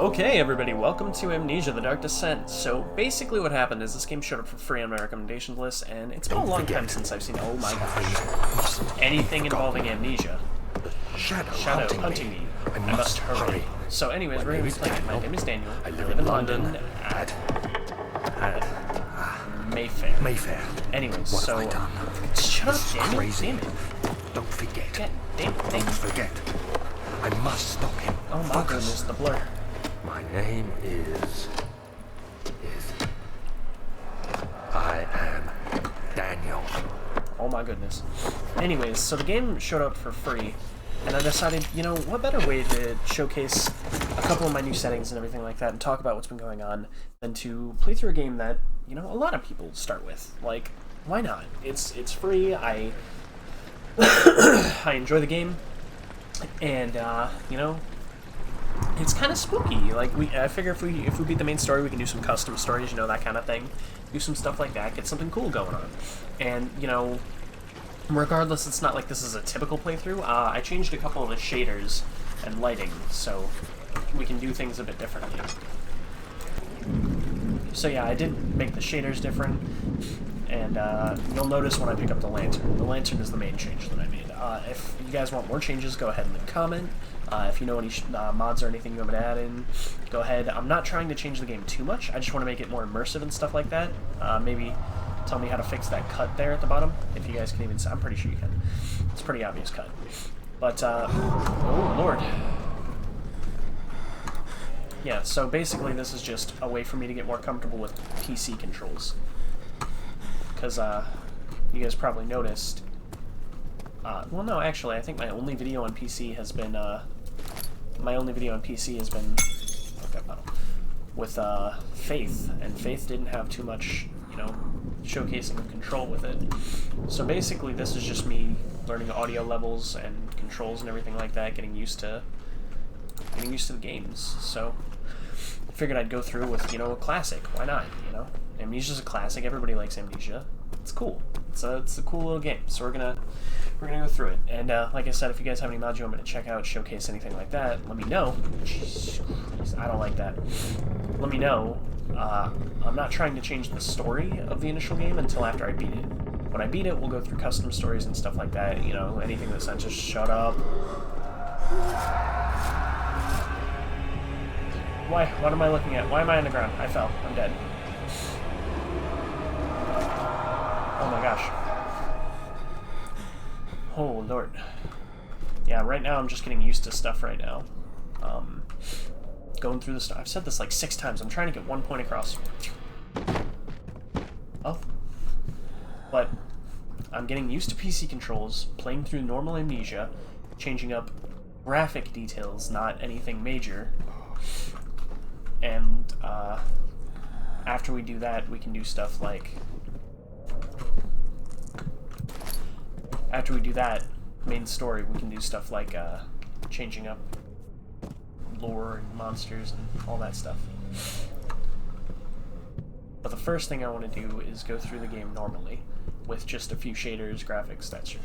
Okay, everybody, welcome to Amnesia, The Dark Descent. So, basically what happened is this game showed up for free on my recommendation list, and it's been a long time since I've seen, oh my gosh, anything involving Amnesia. Shadow hunting me. I must hurry. So anyways, we're going to be playing it. My name is Daniel. I live in London at Mayfair. Anyways, what so... have I done? Shut up, Daniel. Crazy. Damn it. Don't forget. Don't forget. I must stop him. Oh my goodness, the blur. My name is... I am Daniel. Oh my goodness. Anyways, so the game showed up for free, and I decided, you know, what better way to showcase a couple of my new settings and everything like that and talk about what's been going on than to play through a game that, you know, a lot of people start with. Like, why not? It's free, I enjoy the game, and, you know, it's kind of spooky. Like, I figure if we beat the main story, we can do some custom stories, you know, that kind of thing. Do some stuff like that, get something cool going on. And, you know, regardless, it's not like this is a typical playthrough. I changed a couple of the shaders and lighting, so we can do things a bit differently. So yeah, I did make the shaders different, and you'll notice when I pick up the lantern. The lantern is the main change that I made. If you guys want more changes, go ahead and leave a comment. If you know any mods or anything you want me to add in, go ahead. I'm not trying to change the game too much. I just want to make it more immersive and stuff like that. Maybe tell me how to fix that cut there at the bottom, if you guys can even see. I'm pretty sure you can. It's a pretty obvious cut. But, oh lord. Yeah, so basically this is just a way for me to get more comfortable with PC controls. Because, you guys probably noticed... well, no, actually, I think my only video on PC has been, with, Faith, and Faith didn't have too much, you know, showcasing of control with it. So basically, this is just me learning audio levels and controls and everything like that, getting used to the games. So I figured I'd go through with, you know, a classic. Why not, you know? Amnesia's a classic, everybody likes Amnesia. It's cool. It's a cool little game, so we're gonna go through it. And like I said, if you guys have any mods you want me to check out, showcase anything like that, let me know. Jeez, I don't like that. Let me know. I'm not trying to change the story of the initial game until after I beat it. When I beat it, we'll go through custom stories and stuff like that. You know, anything that's not just shut up. Why? What am I looking at? Why am I on the ground? I fell. I'm dead. Oh my gosh. Oh lord. Yeah, right now I'm just getting used to stuff right now. Going through the stuff. I've said this like 6 times. I'm trying to get one point across. Oh. But I'm getting used to PC controls, playing through normal Amnesia, changing up graphic details, not anything major. And after we do that, we can do stuff like... After we do that main story, we can do stuff like changing up lore and monsters and all that stuff. But the first thing I want to do is go through the game normally, with just a few shaders, graphics, that should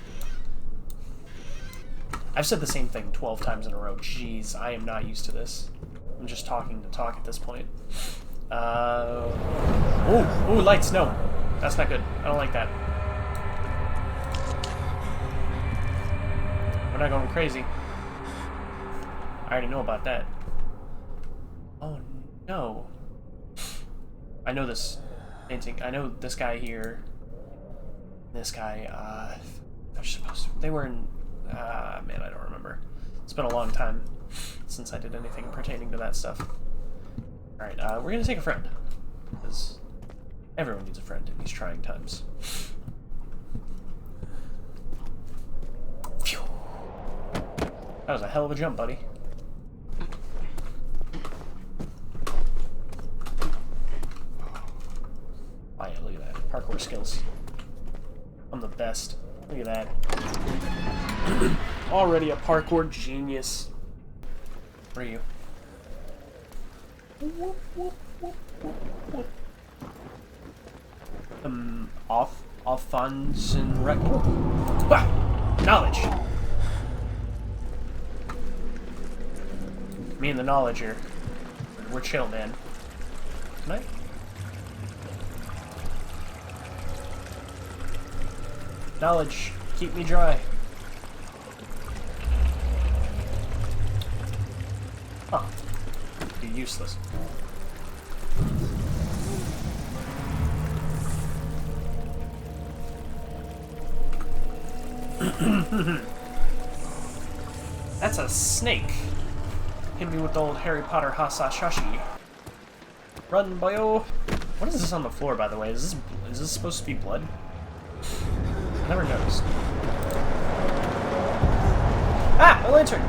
be. I've said the same thing 12 times in a row. Jeez, I am not used to this. I'm just talking to talk at this point. Ooh, lights, no. That's not good. I don't like that. We're not going crazy. I already know about that. Oh, no. I know this painting. I know this guy here. This guy, they're supposed to... They were in... man, I don't remember. It's been a long time since I did anything pertaining to that stuff. Alright, we're gonna take a friend. Because everyone needs a friend in these trying times. Phew. That was a hell of a jump, buddy. Oh yeah, look at that. Parkour skills. I'm the best. Look at that. Already a parkour genius. Where are you? Off funds and rec. Wow! Knowledge! Me and the knowledge are we're chill, man. Can I? Knowledge, keep me dry. Huh. You're useless. That's a snake. Hit me with the old Harry Potter Hasashashi. Run, boyo! What is this on the floor, by the way? Is this supposed to be blood? I never noticed. Ah! A lantern!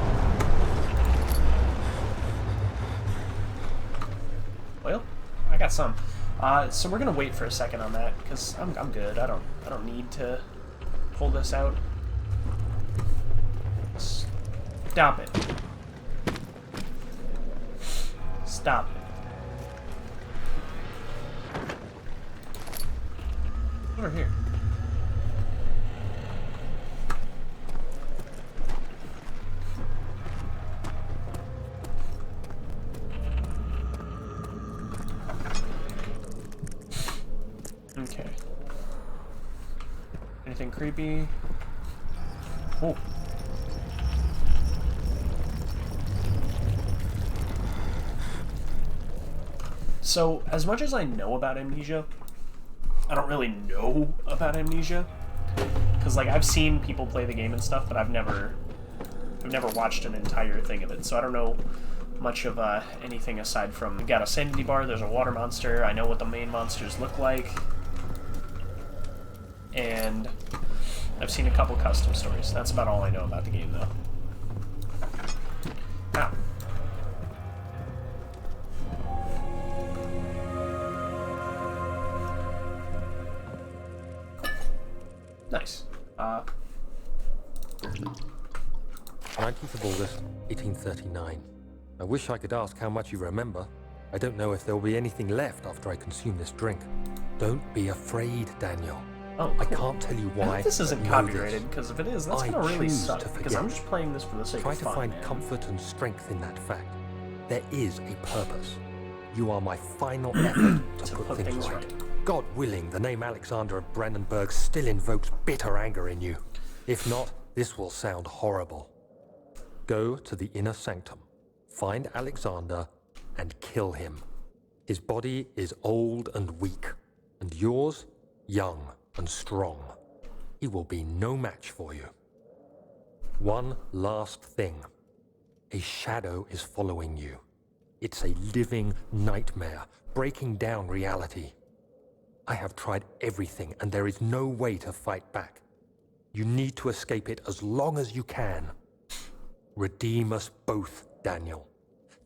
Well, I got some. So we're gonna wait for a second on that, because I'm good. I don't need to pull this out. Stop it. Stop it. Over here. Okay. Anything creepy? Oh. So, as much as I know about Amnesia, I don't really know about Amnesia. Because, like, I've seen people play the game and stuff, but I've never watched an entire thing of it. So I don't know much of anything aside from, we got a sanity bar, there's a water monster, I know what the main monsters look like. And I've seen a couple custom stories. That's about all I know about the game, though. Ow. Nice. 19th of August, 1839. I wish I could ask how much you remember. I don't know if there will be anything left after I consume this drink. Don't be afraid, Daniel. Oh, cool. I can't tell you why. I hope this isn't copyrighted, because if it is, that's gonna really suck. Because I'm just playing this for the sake of fun. Try to find comfort and strength in that fact. There is a purpose. You are my final effort to put things right. God willing, the name Alexander of Brandenburg still invokes bitter anger in you. If not, this will sound horrible. Go to the inner sanctum, find Alexander, and kill him. His body is old and weak, and yours, young and strong. He will be no match for you. One last thing. A shadow is following you. It's a living nightmare, breaking down reality. I have tried everything, and there is no way to fight back. You need to escape it as long as you can. Redeem us both, Daniel.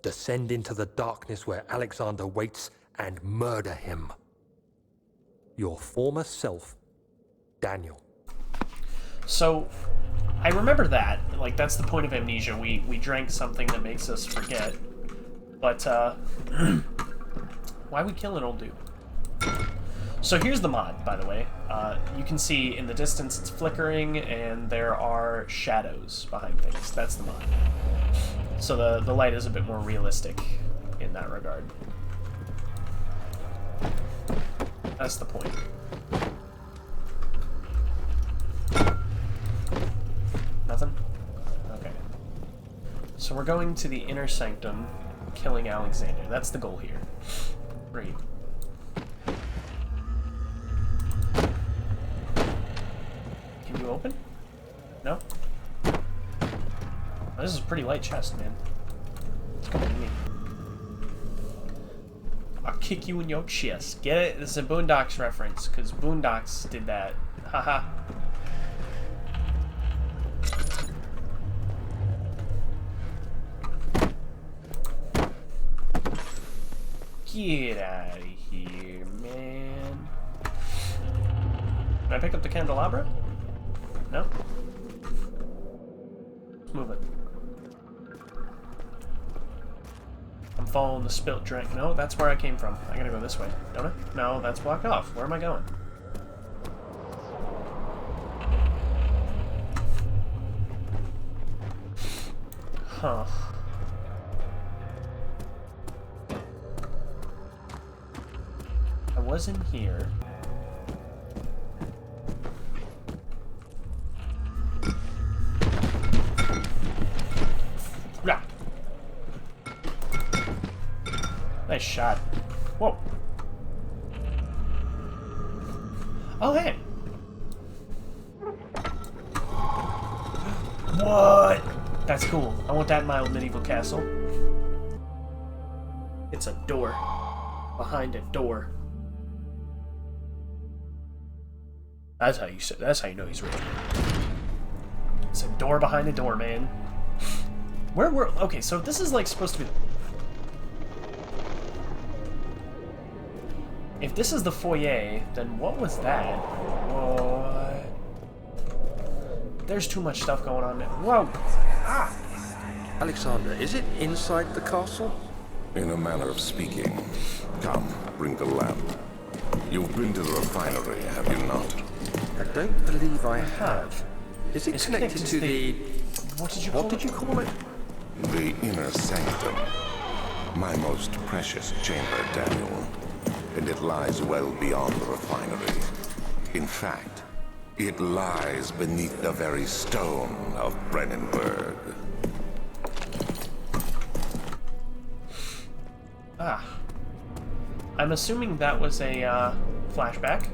Descend into the darkness where Alexander waits and murder him. Your former self, Daniel. So, I remember that. Like, that's the point of Amnesia. We drank something that makes us forget. But, why we kill an old dude? So here's the mod, by the way. You can see in the distance it's flickering, and there are shadows behind things. That's the mod. So the light is a bit more realistic in that regard. That's the point. Nothing? Okay. So we're going to the inner sanctum, killing Alexander. That's the goal here. Great. Can you open? No? Oh, this is a pretty light chest, man. Come on, me. I'll kick you in your chest. Get it? This is a Boondocks reference, because Boondocks did that. Haha. Get out of here, man. Can I pick up the candelabra? No? Let's move it. I'm following the spilt drink. No, that's where I came from. I gotta go this way, don't I? No, that's blocked off. Where am I going? Huh. was in here. Yeah. Nice shot. Whoa. Oh, hey. What? That's cool. I want that in my old medieval castle. It's a door. Behind a door. That's how you say. That's how you know he's real. It's a door behind a door, man. Okay, so this is like supposed to be. If this is the foyer, then what was that? What? There's too much stuff going on there. Whoa! Ah! Alexander, is it inside the castle? In a manner of speaking. Come, bring the lamp. You've been to the refinery, have you not? I don't believe I have. Is it It's connected to the... What did you call it? The inner sanctum. My most precious chamber, Daniel. And it lies well beyond the refinery. In fact, it lies beneath the very stone of Brennenburg. Ah. I'm assuming that was a, flashback.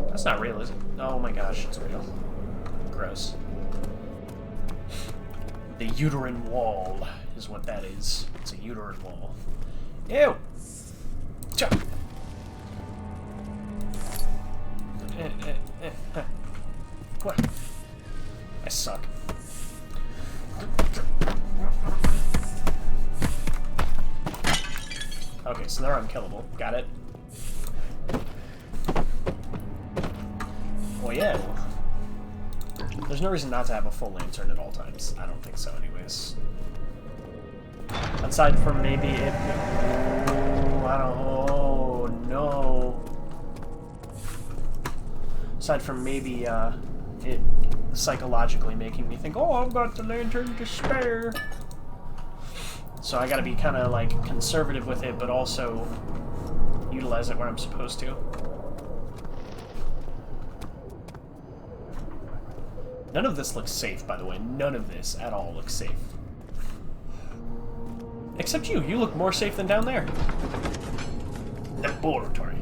That's not real, is it? Oh my gosh, it's real. Gross. The uterine wall is what that is. It's a uterine wall. Ew! Cha! What? I suck. Okay, so they're unkillable. Got it. Well, yeah. There's no reason not to have a full lantern at all times. I don't think so, anyways. Aside from maybe it... Oh, I don't... Oh, no. Aside from maybe, it psychologically making me think, oh, I've got the lantern to spare. So I gotta be kind of, like, conservative with it, but also utilize it where I'm supposed to. None of this looks safe, by the way. None of this at all looks safe. Except you. You look more safe than down there. Laboratory.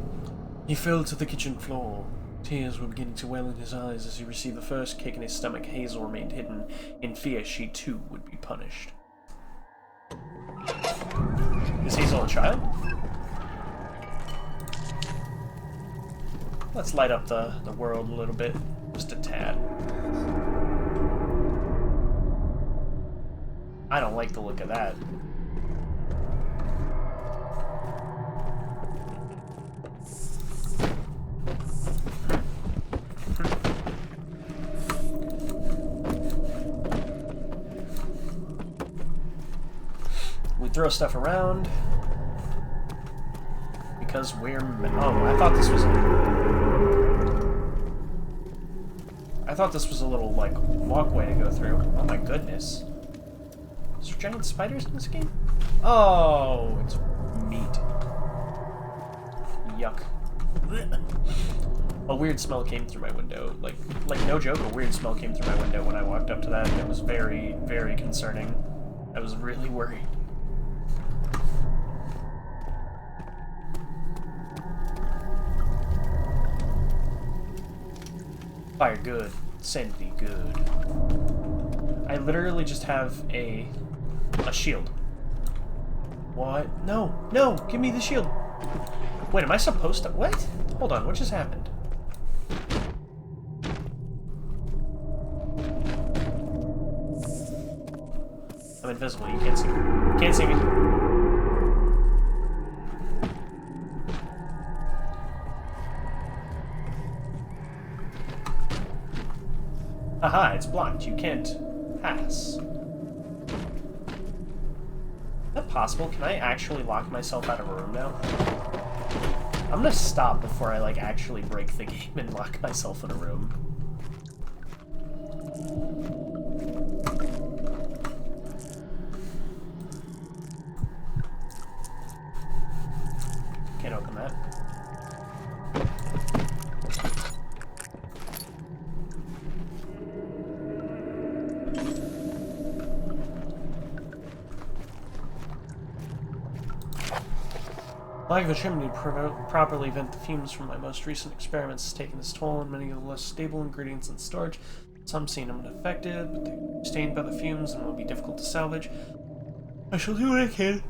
He fell to the kitchen floor. Tears were beginning to well in his eyes as he received the first kick in his stomach. Hazel remained hidden. In fear, she too would be punished. Is Hazel a child? Let's light up the world a little bit. Just a tad. I don't like the look of that. We throw stuff around because we're... Oh, I thought this was a little, like, walkway to go through. Oh my goodness. Is there giant spiders in this game? Oh, it's meat. Yuck. A weird smell came through my window. Like no joke, a weird smell came through my window when I walked up to that. It was very, very concerning. I was really worried. Fire good. Sanity good. I literally just have a shield. What? No! No! Give me the shield! Wait, am I supposed to... What? Hold on, what just happened? I'm invisible, you can't see me. You can't see me. Aha, it's blocked. You can't pass. Is that possible? Can I actually lock myself out of a room now? I'm gonna stop before I, like, actually break the game and lock myself in a room. Lack of a chimney to properly vent the fumes from my most recent experiments has taken its toll on many of the less stable ingredients in storage. Some seem unaffected, but they're stained by the fumes and will be difficult to salvage. I shall do what I can.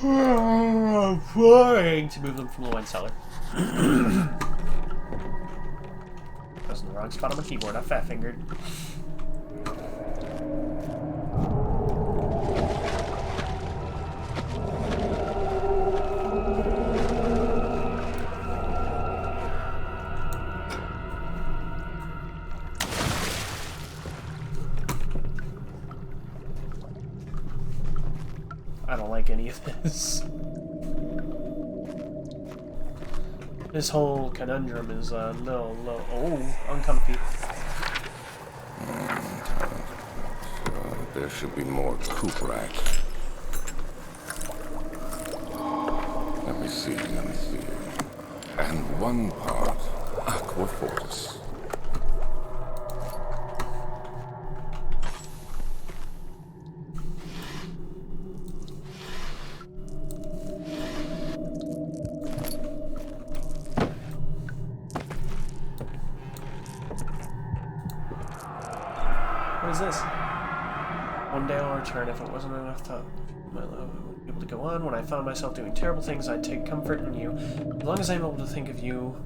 I'm trying to move them from the wine cellar. I was in the wrong spot on my keyboard. I fat-fingered. I don't like any of this. This whole conundrum is a little uncomfy. There should be more coop rack. Let me see. And one part aqua fortis. What is this? One day I'll return. If it wasn't enough to my love, I wouldn't be able to go on. When I found myself doing terrible things, I'd take comfort in you. As long as I'm able to think of you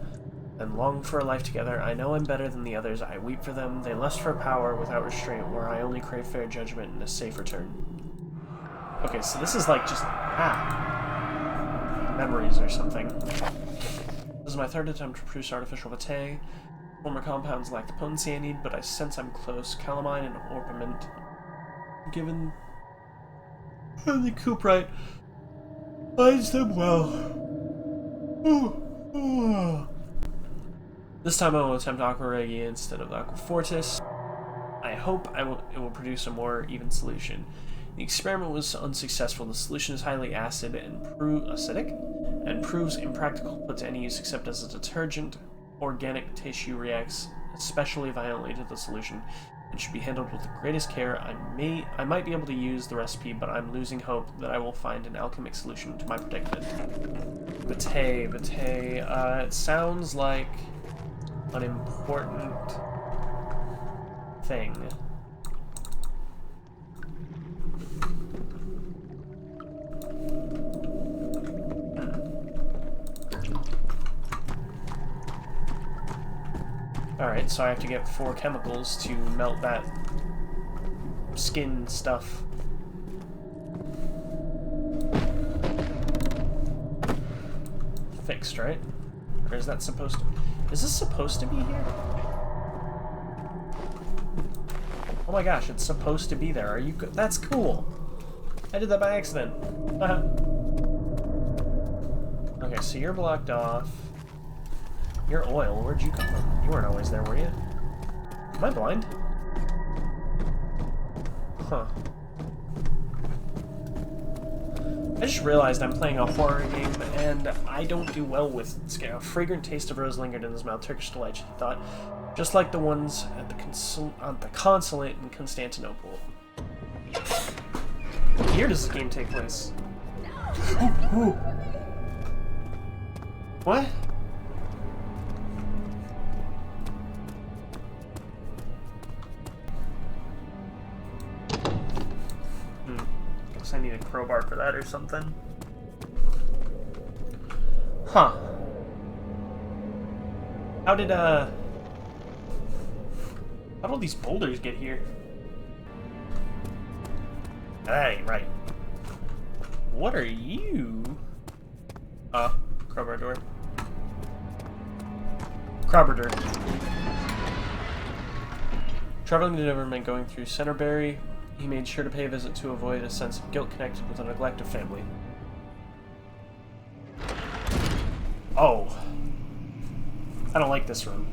and long for a life together, I know I'm better than the others. I weep for them. They lust for power without restraint, where I only crave fair judgment and a safe return. Okay, so this is like just memories or something. This is my third attempt to produce artificial vitae. Former compounds lack the potency I need, but I sense I'm close. Calamine and orpiment. Given the cuprite finds them well. This time I will attempt aqua regia instead of aqua fortis. I hope it will produce a more even solution. The experiment was unsuccessful. The solution is highly acidic and proves impractical to put to any use except as a detergent. Organic tissue reacts especially violently to the solution and should be handled with the greatest care. I might be able to use the recipe, but I'm losing hope that I will find an alchemic solution to my predicament. Vitae. It sounds like an important thing. Alright, so I have to get 4 chemicals to melt that skin stuff. Fixed, right? Or is that supposed to... Is this supposed to be here? Oh my gosh, it's supposed to be there. Are you... That's cool! I did that by accident. Okay, so you're blocked off. Your oil, where'd you come from? You weren't always there, were you? Am I blind? Huh. I just realized I'm playing a horror game, and I don't do well with scale. A fragrant taste of rose lingered in his mouth. Turkish delight, he thought. Just like the ones at the consulate in Constantinople. Here does this game take place? What? I need a crowbar for that or something. Huh. How did these boulders get here? That ain't right. What are you? Crowbar door. Crowbar door. Traveling to Dover meant going through Centerbury. He made sure to pay a visit to avoid a sense of guilt connected with a neglect of family. Oh. I don't like this room.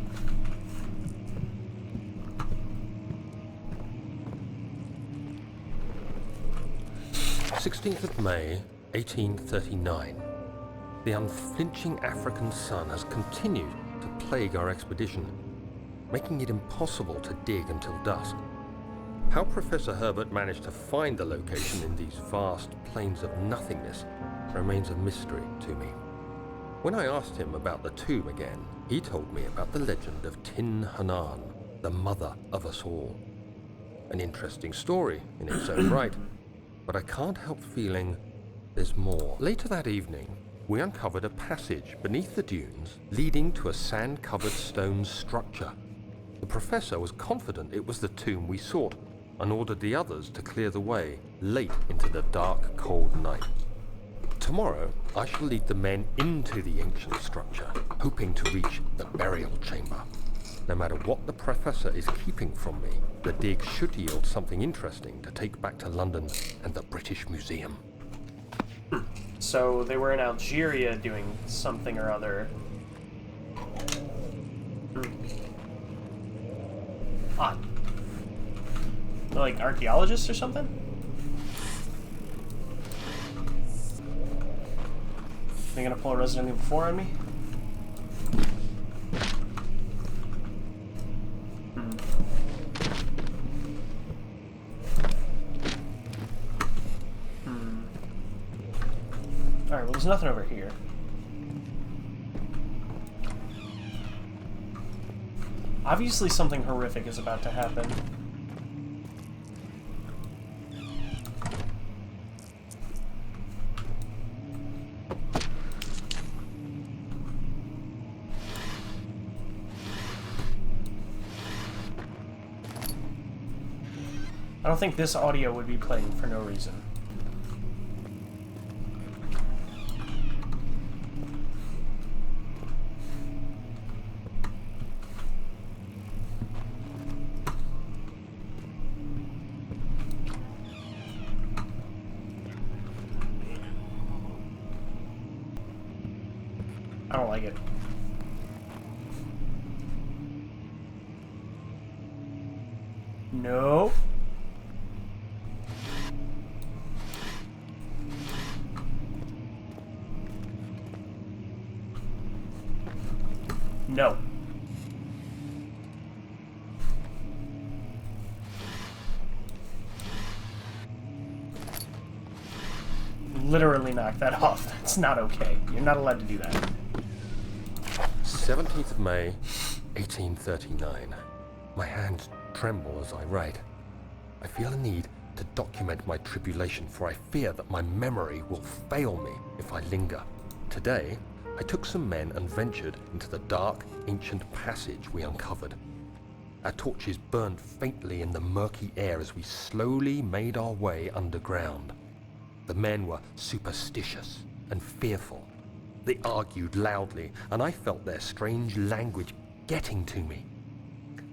16th of May, 1839. The unflinching African sun has continued to plague our expedition, making it impossible to dig until dusk. How Professor Herbert managed to find the location in these vast plains of nothingness remains a mystery to me. When I asked him about the tomb again, he told me about the legend of Tin Hanan, the mother of us all. An interesting story in its own right, but I can't help feeling there's more. Later that evening, we uncovered a passage beneath the dunes leading to a sand-covered stone structure. The professor was confident it was the tomb we sought and ordered the others to clear the way late into the dark, cold night. Tomorrow, I shall lead the men into the ancient structure, hoping to reach the burial chamber. No matter what the professor is keeping from me, the dig should yield something interesting to take back to London and the British Museum. So they were in Algeria doing something or other. Odd. They're like archaeologists or something? They gonna pull a Resident Evil 4 on me? Alright, well there's nothing over here. Obviously something horrific is about to happen. I don't think this audio would be playing for no reason. I don't like it. No. No. Literally knock that off. That's not okay. You're not allowed to do that. 17th of May, 1839. My hands tremble as I write. I feel a need to document my tribulation, for I fear that my memory will fail me if I linger. Today, I took some men and ventured into the dark, ancient passage we uncovered. Our torches burned faintly in the murky air as we slowly made our way underground. The men were superstitious and fearful. They argued loudly, and I felt their strange language getting to me.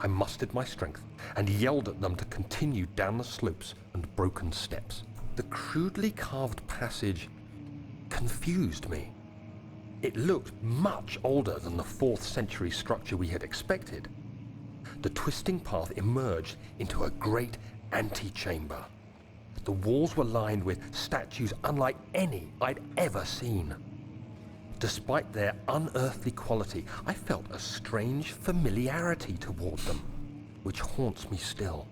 I mustered my strength and yelled at them to continue down the slopes and broken steps. The crudely carved passage confused me. It looked much older than the 4th century structure we had expected. The twisting path emerged into a great antechamber. The walls were lined with statues unlike any I'd ever seen. Despite their unearthly quality, I felt a strange familiarity toward them, which haunts me still.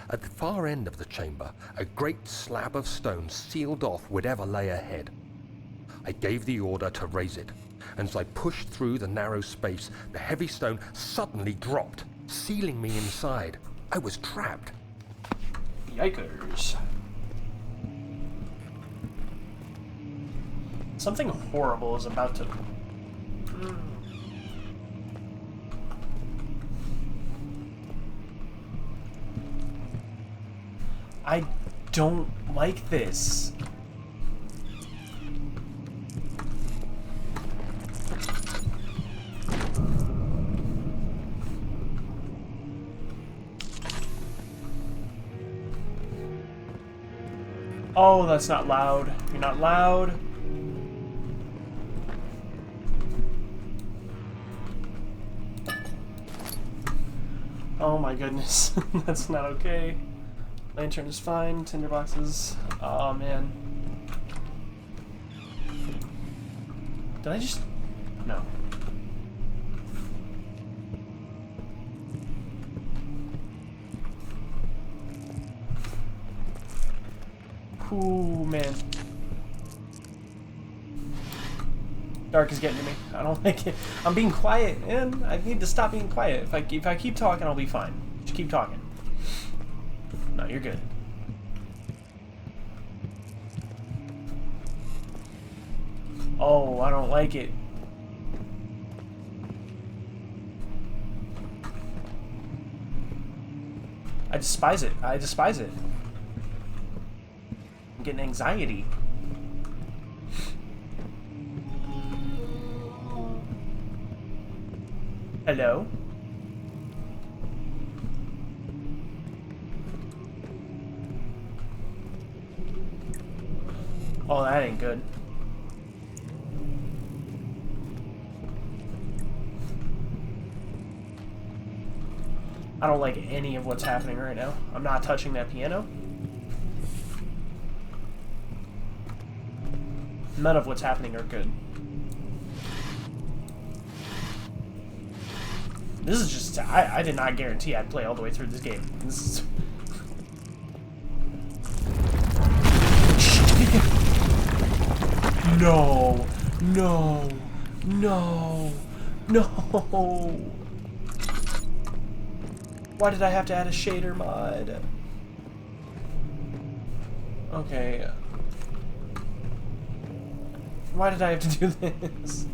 At the far end of the chamber, a great slab of stone sealed off whatever lay ahead. I gave the order to raise it, and as I pushed through the narrow space, the heavy stone suddenly dropped, sealing me inside. I was trapped. Yikers. Something horrible is about to... I don't like this. Oh, that's not loud. You're not loud. Oh my goodness. That's not okay. Lantern is fine. Tinderboxes. Oh man. Did I just... No. Ooh, man. Dark is getting to me. I don't like it. I'm being quiet, and I need to stop being quiet. If I keep talking, I'll be fine. Just keep talking. No, you're good. Oh, I don't like it. I despise it. I despise it. I'm getting anxiety. Hello? Oh, that ain't good. I don't like any of what's happening right now. I'm not touching that piano. None of what's happening are good. This is just... I did not guarantee I'd play all the way through this game. This is... No! No! No! No! Why did I have to add a shader mod? Okay. Why did I have to do this?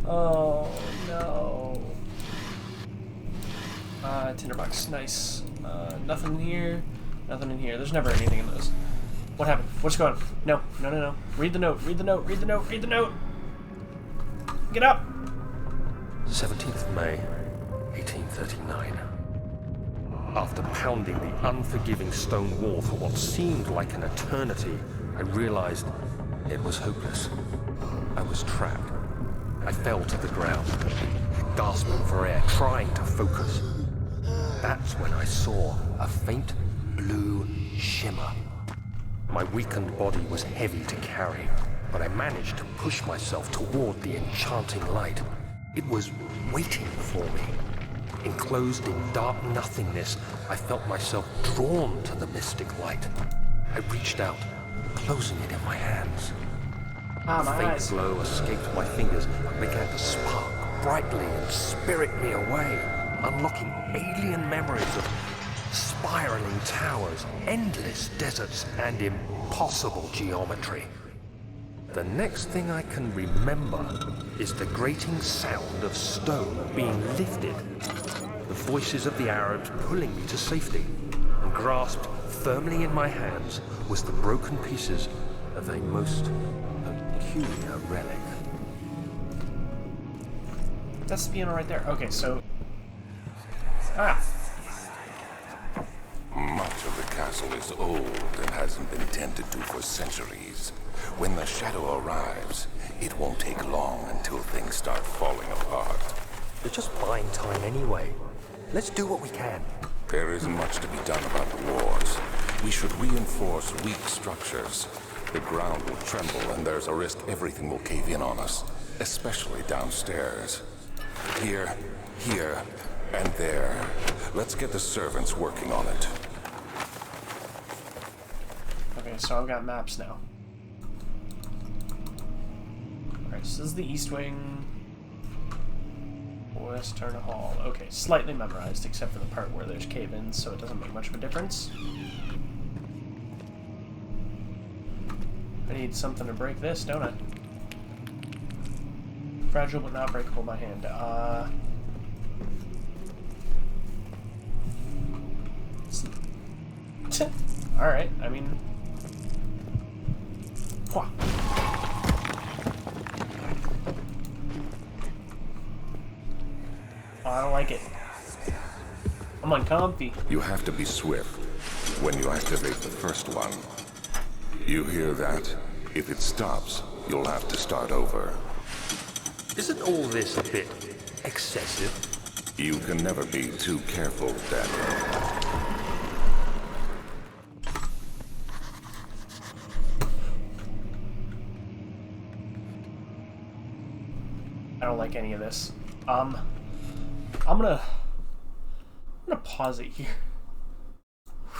Oh, no. Tinderbox, nice. Nothing in here. Nothing in here. There's never anything in those. What happened? What's going on? No, no, no, no. Read the note, read the note, read the note, read the note! Get up! 17th of May, 1839. After pounding the unforgiving stone wall for what seemed like an eternity, I realized it was hopeless. I was trapped. I fell to the ground, gasping for air, trying to focus. That's when I saw a faint blue shimmer. My weakened body was heavy to carry, but I managed to push myself toward the enchanting light. It was waiting for me. Enclosed in dark nothingness, I felt myself drawn to the mystic light. I reached out, closing it in my hands. A faint glow escaped my fingers and began to spark brightly and spirit me away, unlocking alien memories of spiraling towers, endless deserts, and impossible geometry. The next thing I can remember is the grating sound of stone being lifted, the voices of the Arabs pulling me to safety, and grasped firmly in my hands was the broken pieces of a most peculiar relic. That's the piano right there. Okay, so... Ah! Much of the castle is old and hasn't been tended to for centuries. When the shadow arrives, it won't take long until things start falling apart. We're just buying time anyway. Let's do what we can. There isn't much to be done about the wars. We should reinforce weak structures. The ground will tremble and there's a risk everything will cave in on us, especially downstairs. Here, and there. Let's get the servants working on it. Okay, so I've got maps now. Alright, so this is the East Wing. Western Hall. Okay, slightly memorized, except for the part where there's cave-ins, so it doesn't make much of a difference. I need something to break this, don't I? Fragile but not breakable by hand. Alright, I mean... Wha. Oh, I don't like it. I'm uncomfy. You have to be swift when you activate the first one. You hear that? If it stops, you'll have to start over. Isn't all this a bit excessive? You can never be too careful, Daniel. I don't like any of this. I'm gonna pause it here.